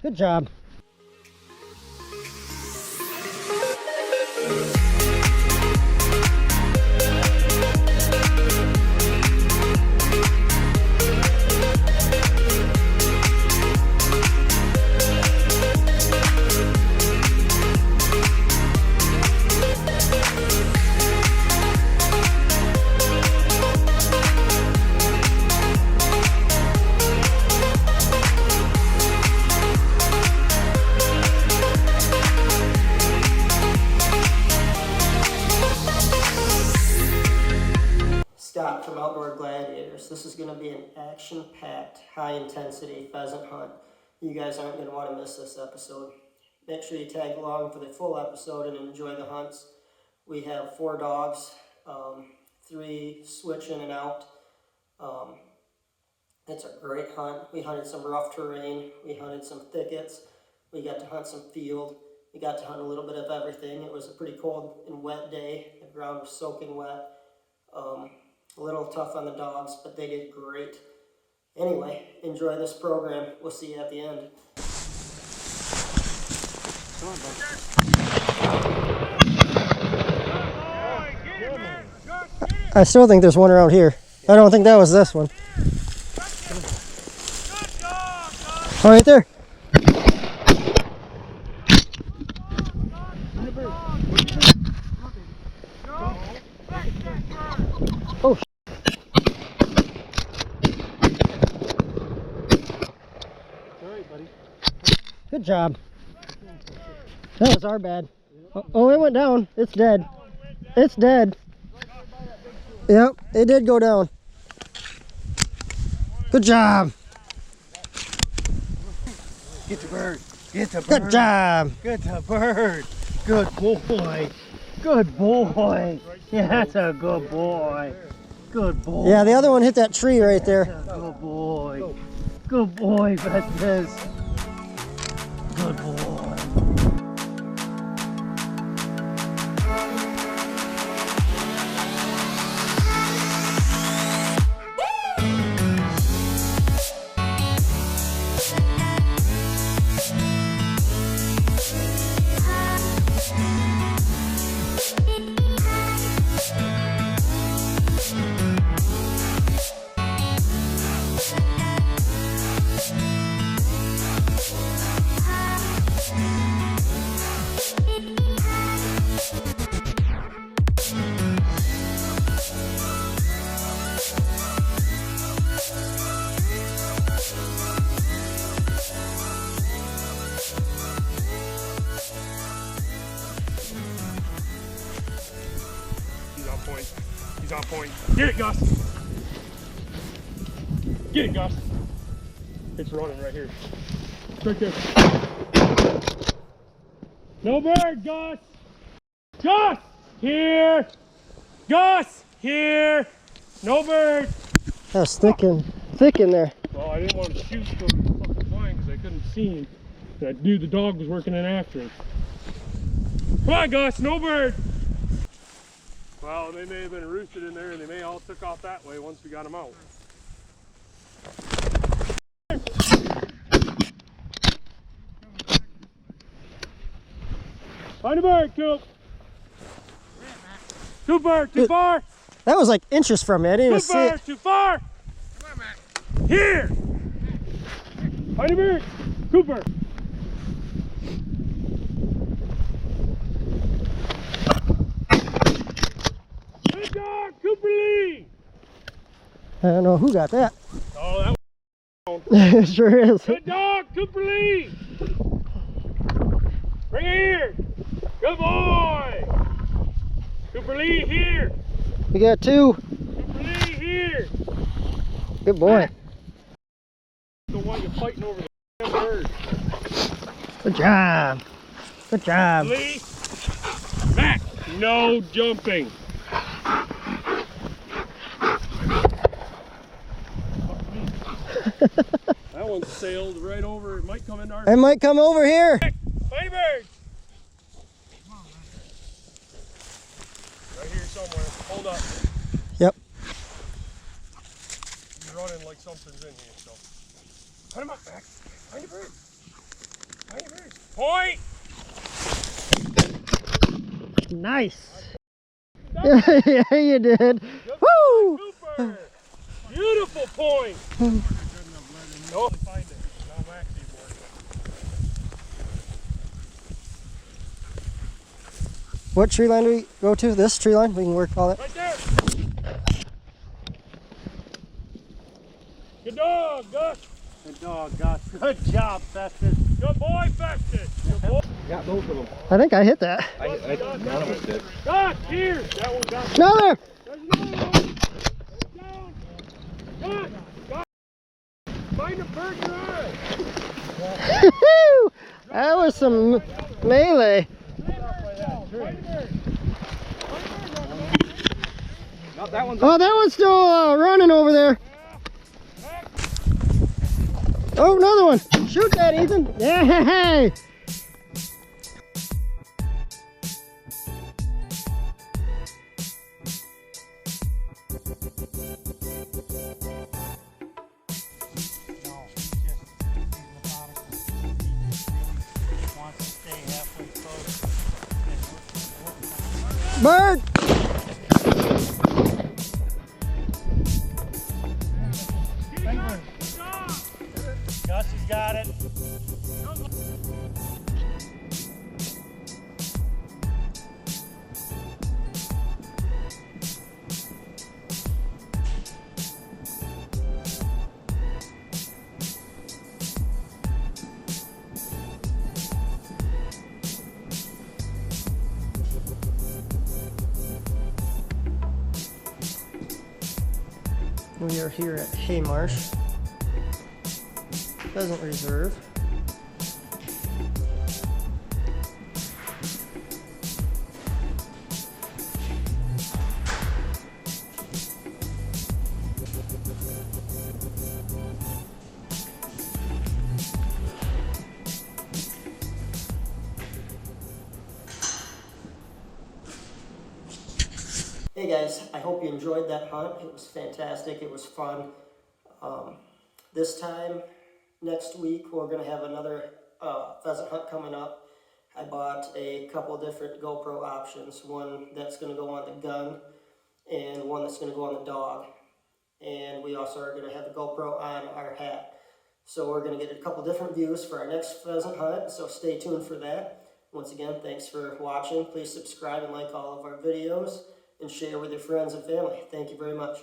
Good job. From Outdoor Gladiators. This is going to be an action-packed, high-intensity pheasant hunt. You guys aren't going to want to miss this episode. Make sure you tag along for the full episode and enjoy the hunts. We have 4 dogs, 3 switch in and out. It's a great hunt. We hunted some rough terrain. We hunted some thickets. We got to hunt some field. We got to hunt a little bit of everything. It was a pretty cold and wet day. The ground was soaking wet. A little tough on the dogs, but they did great. Anyway, enjoy this program. We'll see you at the end. Come on, bud. I still think there's one around here. I don't think that was this one. Oh, right there. Oh, alright, buddy. Good job. That was our bad. Oh, it went down. It's dead. It's dead. Yep, it did go down. Good job. Get the bird. Get the bird. Good job. Get the bird. Good boy. Good boy. Yeah, that's a good boy. Good boy. Yeah, the other one hit that tree right there. Good boy. Good boy, Vasquez. Good boy. He's on point. Get it, Gus. Get it, Gus. It's running right here. Right there. No bird, Gus. Gus, here. Gus, here. No bird. That was thick in there. Well, I didn't want to shoot from the fucking blind because I couldn't see him. And I knew the dog was working in after him. Come on, Gus, no bird. Well, they may have been roosted in there and they may all took off that way once we got them out. Find a bird, Coop. Too bird, too far. That was like inches from me. I didn't even see it. Too far. Come on, Matt. Here. Find a bird. Cooper. Good dog, Cooper Lee. I don't know who got that. Oh, that It sure is. Good dog, Cooper Lee. Bring it here. Good boy. Cooper Lee here. We got 2. Cooper Lee here. Good boy. The one you're fighting over the bird. Good job. Good job. Lee. Back. No jumping. That one sailed right over. It might come in our. It might come over here. Find a bird. Right here somewhere. Hold up. Yep. You're running like something's in here, so. Put him up, back. Find a bird. Point! Nice. Yeah, you did. Woo! Super! Beautiful point! No, find it. No, I'm actually bored. What tree line do we go to? This tree line? We can work all that. Right there! Good dog, Gus! Good dog, Gus. Good job, Pheasant. Good boy, Pheasant! Good boy! Got both of them. I think I hit that. None of us did. Gus, here! That one got Another! There's another one! Down! Gus! Gus! Find a bird in your eye! That was some melee. No, that one's Oh, that one's still running over there. Oh, another one. Shoot that, Ethan. Yeah. Bird. Gus has got it. We are here at Haymarsh Pheasant Reserve. Hey guys, I hope you enjoyed that hunt. It was fantastic. It was fun. This time, next week, we're going to have another pheasant hunt coming up. I bought a couple different GoPro options. One that's going to go on the gun and one that's going to go on the dog. And we also are going to have the GoPro on our hat. So we're going to get a couple different views for our next pheasant hunt, so stay tuned for that. Once again, thanks for watching. Please subscribe and like all of our videos and share with your friends and family. Thank you very much.